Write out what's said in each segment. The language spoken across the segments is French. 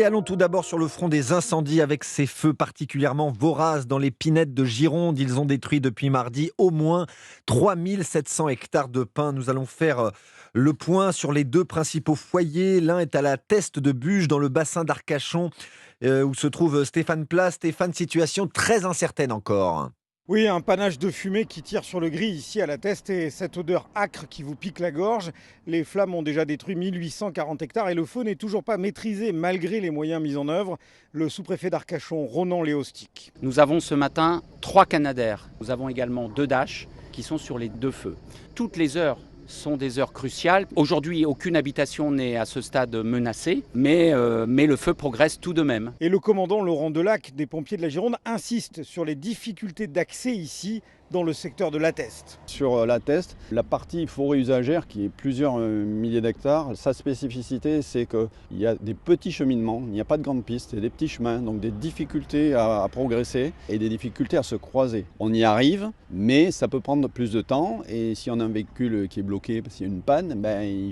Et allons tout d'abord sur le front des incendies avec ces feux particulièrement voraces dans les pinettes de Gironde. Ils ont détruit depuis mardi au moins 3700 hectares de pins. Nous allons faire le point sur les deux principaux foyers. L'un est à la Teste de Buge dans le bassin d'Arcachon où se trouve Stéphane Plas. Stéphane, situation très incertaine encore. Oui, un panache de fumée qui tire sur le gris ici à la Teste et cette odeur âcre qui vous pique la gorge. Les flammes ont déjà détruit 1840 hectares et le feu n'est toujours pas maîtrisé malgré les moyens mis en œuvre. Le sous-préfet d'Arcachon, Ronan Léostic. Nous avons ce matin 3 Canadair. Nous avons également 2 Dash qui sont sur les 2 feux. Toutes les heures sont des heures cruciales. Aujourd'hui, aucune habitation n'est à ce stade menacée, mais le feu progresse tout de même. Et le commandant Laurent Delac des pompiers de la Gironde insiste sur les difficultés d'accès ici dans le secteur de la Teste. Sur la Teste, la partie forêt usagère qui est plusieurs milliers d'hectares, sa spécificité c'est qu'il y a des petits cheminements, il n'y a pas de grandes pistes, il y a des petits chemins, donc des difficultés à progresser et des difficultés à se croiser. On y arrive, mais ça peut prendre plus de temps et si on a un véhicule qui est bloqué parce qu'il y a une panne,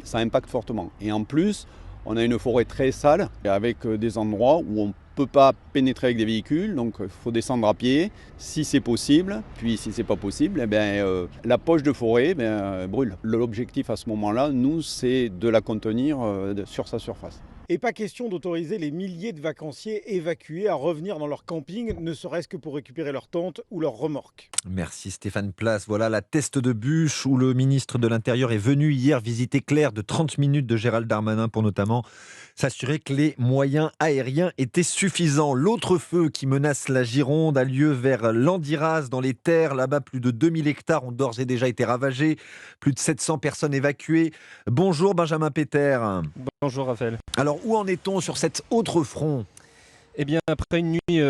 ça impacte fortement. Et en plus, on a une forêt très sale avec des endroits où on ne peut pas pénétrer avec des véhicules, donc il faut descendre à pied si c'est possible. Puis si c'est pas possible, la poche de forêt brûle. L'objectif à ce moment-là, nous, c'est de la contenir sur sa surface. Et pas question d'autoriser les milliers de vacanciers évacués à revenir dans leur camping, ne serait-ce que pour récupérer leurs tentes ou leurs remorques. Merci Stéphane Plas. Voilà la Teste de Buche où le ministre de l'Intérieur est venu hier visiter Claire de 30 minutes de Gérald Darmanin pour notamment s'assurer que les moyens aériens étaient suffisants. L'autre feu qui menace la Gironde a lieu vers Landiras dans les terres. Là-bas, plus de 2000 hectares ont d'ores et déjà été ravagés. Plus de 700 personnes évacuées. Bonjour Benjamin Péter. Bonjour Raphaël. Alors où en est-on sur cet autre front ? Eh bien, après une nuit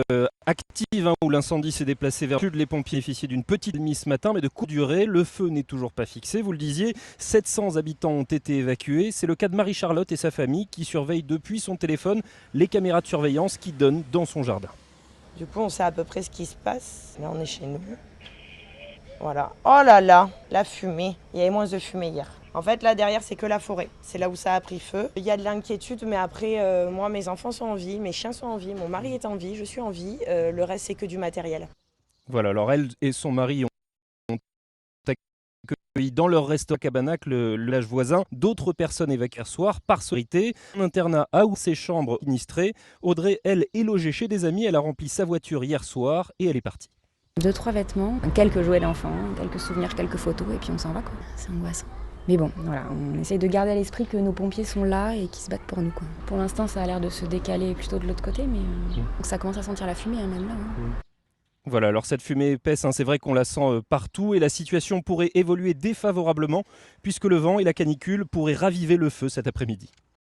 active où l'incendie s'est déplacé vers le sud, les pompiers bénéficiaient d'une petite mise ce matin, mais de courte durée. Le feu n'est toujours pas fixé, vous le disiez. 700 habitants ont été évacués. C'est le cas de Marie-Charlotte et sa famille qui surveillent depuis son téléphone les caméras de surveillance qui donnent dans son jardin. Du coup, on sait à peu près ce qui se passe. Là, on est chez nous. Voilà. Oh là là, la fumée. Il y avait moins de fumée hier. En fait, là derrière, c'est que la forêt. C'est là où ça a pris feu. Il y a de l'inquiétude, mais après, moi, mes enfants sont en vie, mes chiens sont en vie, mon mari est en vie, je suis en vie. Le reste, c'est que du matériel. Voilà, alors elle et son mari ont accueilli dans leur restaurant Cabanac, le village voisin, d'autres personnes évacuées hier soir par solidarité. Un internat a ouvert ses chambres sinistrées. Audrey, elle, est logée chez des amis. Elle a rempli sa voiture hier soir et elle est partie. 2-3 vêtements, quelques jouets d'enfants, quelques souvenirs, quelques photos, et puis on s'en va, quoi. C'est angoissant. Mais bon, voilà, on essaye de garder à l'esprit que nos pompiers sont là et qu'ils se battent pour nous, quoi. Pour l'instant, ça a l'air de se décaler plutôt de l'autre côté, mais donc ça commence à sentir la fumée, même là. Voilà, alors cette fumée épaisse, c'est vrai qu'on la sent partout et la situation pourrait évoluer défavorablement puisque le vent et la canicule pourraient raviver le feu cet après-midi.